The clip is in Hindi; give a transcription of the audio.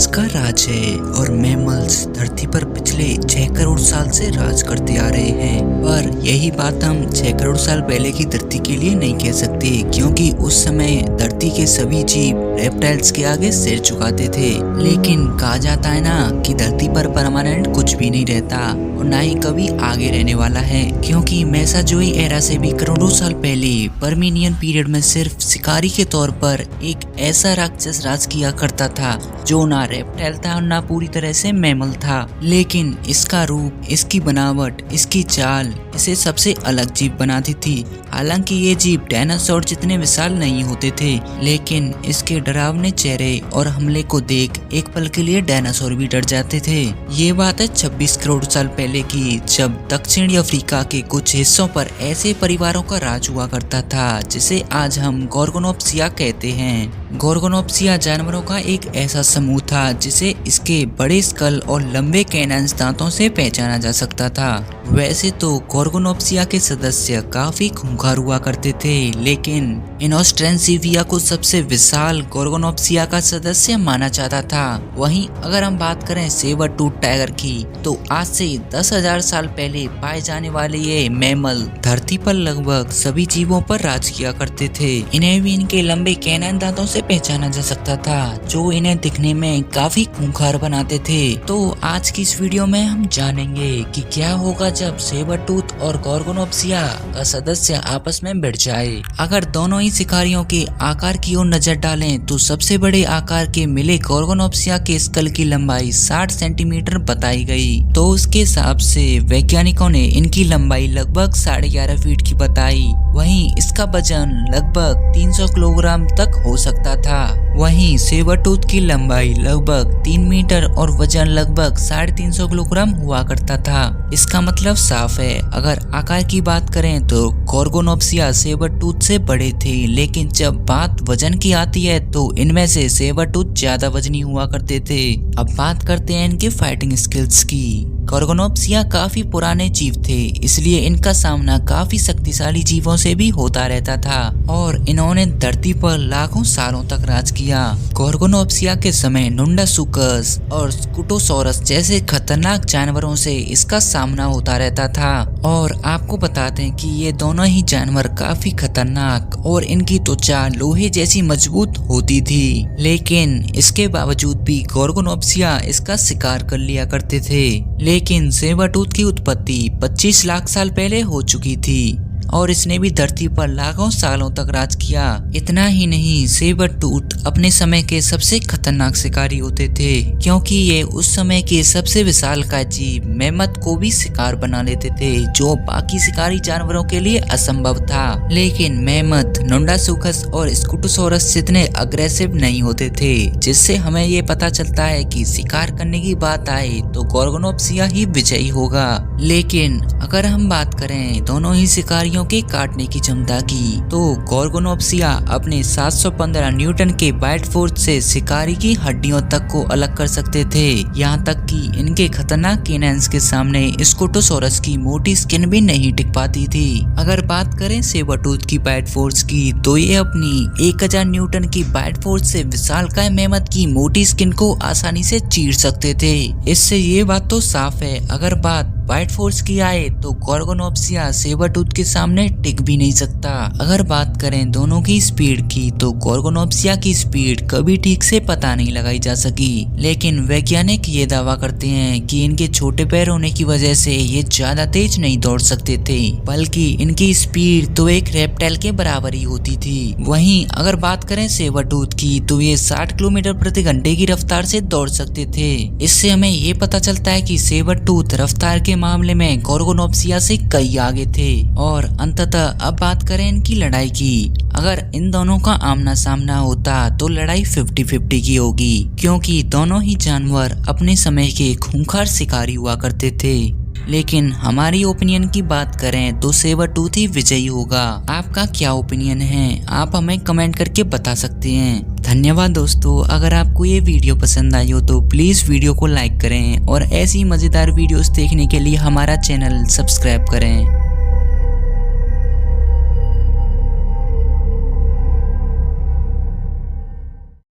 आज का राज है और मैमल्स धरती पर पिछले 6 करोड़ साल से राज करते आ रहे हैं। पर यही बात हम 6 करोड़ साल पहले की धरती के लिए नहीं कह सकते, क्योंकि उस समय धरती के सभी जीव रेप्टाइल्स के आगे सिर झुकाते थे। लेकिन कहा जाता है ना कि धरती पर परमानेंट कुछ भी नहीं रहता और ना ही कभी आगे रहने वाला है, क्योंकि मेसोजोइक एरा से भी करोड़ों साल पहले पर्मियन पीरियड में सिर्फ शिकारी के तौर पर एक ऐसा राक्षस राज किया करता था जो ना रेप्टाइल था और ना पूरी तरह से मैमल था। लेकिन इसका रूप, इसकी बनावट, इसकी चाल इसे सबसे अलग जीव बनाती थी। हालांकि ये जीव डायनासोर जितने विशाल नहीं होते थे, लेकिन इसके डरावने चेहरे और हमले को देख एक पल के लिए डायनासोर भी डर जाते थे। ये बात है 26 करोड़ साल पहले की, जब दक्षिणी अफ्रीका के कुछ हिस्सों पर ऐसे परिवारों का राज हुआ करता था जिसे आज हम गोर्गोनोप्सिया कहते हैं। गोर्गोनोप्सिया जानवरों का एक ऐसा समूह था जिसे इसके बड़े स्कल और लंबे कैनन्स दांतों से पहचाना जा सकता था। वैसे तो गोर्गोनोप्सिया के सदस्य काफी खूंखार हुआ करते थे, लेकिन इनोस्ट्रेंसिविया को सबसे विशाल गोर्गोनोप्सिया का सदस्य माना जाता था। वहीं अगर हम बात करें सेबर टूथ टाइगर की, तो आज से 10,000 साल पहले पाए जाने वाले ये मैमल धरती पर लगभग सभी जीवों पर राज किया करते थे। इन्हें भी इनके लंबे कैनन दांतों से पहचाना जा सकता था, जो इन्हें दिखने में काफी खूंखार बनाते थे। तो आज की इस वीडियो में हम जानेंगे कि क्या होगा जब सेबर टूथ और गोर्गोनोप्सिया का सदस्य आपस में भिड़ जाए। अगर दोनों ही शिकारियों के आकार की ओर नजर डालें तो सबसे बड़े आकार के मिले गोर्गोनोप्सिया के स्कल की लंबाई 60 सेंटीमीटर बताई गई, तो उसके हिसाब से वैज्ञानिकों ने इनकी लंबाई लगभग 11.5 फीट की बताई। वहीं इसका वजन लगभग 300 किलोग्राम तक हो सकता था। वहीं सेबर टूथ की लंबाई लगभग 3 मीटर और वजन लगभग 350 किलोग्राम हुआ करता था। इसका मतलब साफ है, अगर आकार की बात करें तो गोर्गोनोप्सिया सेबर टूथ से बड़े थे, लेकिन जब बात वजन की आती है तो इनमें से सेबर टूथ ज्यादा वजनी हुआ करते थे। अब बात करते हैं इनके फाइटिंग स्किल्स की। गोर्गोनोप्सिया काफी पुराने जीव थे, इसलिए इनका सामना काफी शक्तिशाली जीवों से भी होता रहता था और इन्होंने धरती पर लाखों सालों तक राज किया। गोर्गोनोप्सिया के समय नुंडासुकस और स्कूटोसोरस जैसे खतरनाक जानवरों से इसका सामना होता रहता था। और आपको बता दें कि ये दोनों ही जानवर काफी खतरनाक और इनकी त्वचा लोहे जैसी मजबूत होती थी, लेकिन इसके बावजूद भी गोर्गोनोप्सिया इसका शिकार कर लिया करते थे। लेकिन सेबर टूथ की उत्पत्ति 25 लाख साल पहले हो चुकी थी और इसने भी धरती पर लाखों सालों तक राज किया। इतना ही नहीं, सेबर टूथ अपने समय के सबसे खतरनाक शिकारी होते थे, क्योंकि ये उस समय के सबसे विशालकाय जीव मैमथ को भी शिकार बना लेते थे, जो बाकी शिकारी जानवरों के लिए असंभव था। लेकिन मैमथ नुंडासुकस और स्कूटोसोरस जितने अग्रेसिव नहीं होते थे, जिससे हमें ये पता चलता है कि शिकार करने की बात आए तो गोर्गोनोप्सिया ही विजयी होगा। लेकिन अगर हम बात करें दोनों ही शिकारियों के काटने की क्षमता की, तो गोर्गोनोप्सिया अपने 715 न्यूटन के बाइट फोर्स से शिकारी की हड्डियों तक को अलग कर सकते थे। यहाँ तक कि इनके खतरनाक कैनन्स के सामने स्कूटोसोरस की मोटी स्किन भी नहीं टिक पाती थी। अगर बात करें सेबर टूथ की बाइट फोर्स की, तो ये अपनी 1000 न्यूटन की बाइट फोर्स से विशालकाय मैमथ की मोटी स्किन को आसानी से चीर सकते थे। इससे ये बात तो साफ है, अगर बात बाइट फोर्स की आए तो गोर्गोनोप्सिया सेबर टूथ के सामने टिक भी नहीं सकता। अगर बात करें दोनों की स्पीड की, तो गोर्गोनोप्सिया की स्पीड कभी ठीक से पता नहीं लगाई जा सकी, लेकिन वैज्ञानिक ये दावा करते हैं कि इनके छोटे पैर होने की वजह से ये ज्यादा तेज नहीं दौड़ सकते थे, बल्कि इनकी स्पीड तो एक रेप्टाइल के बराबर ही होती थी। वहीं अगर बात करें सेबर टूथ की, तो ये 60 किलोमीटर प्रति घंटे की रफ्तार से दौड़ सकते थे। इससे हमें ये पता चलता है कि सेबर टूथ रफ्तार के मामले में गोर्गोनोप्सिया से कई आगे थे। और अंततः अब बात करें इनकी लड़ाई की, अगर इन दोनों का आमना सामना होता तो लड़ाई 50-50 की होगी, क्योंकि दोनों ही जानवर अपने समय के खूंखार शिकारी हुआ करते थे। लेकिन हमारी ओपिनियन की बात करें तो सेबर टूथ ही विजयी होगा। आपका क्या ओपिनियन है, आप हमें कमेंट करके बता सकते हैं। धन्यवाद दोस्तों, अगर आपको ये वीडियो पसंद आई हो तो प्लीज वीडियो को लाइक करें और ऐसी मजेदार वीडियोस देखने के लिए हमारा चैनल सब्सक्राइब करें।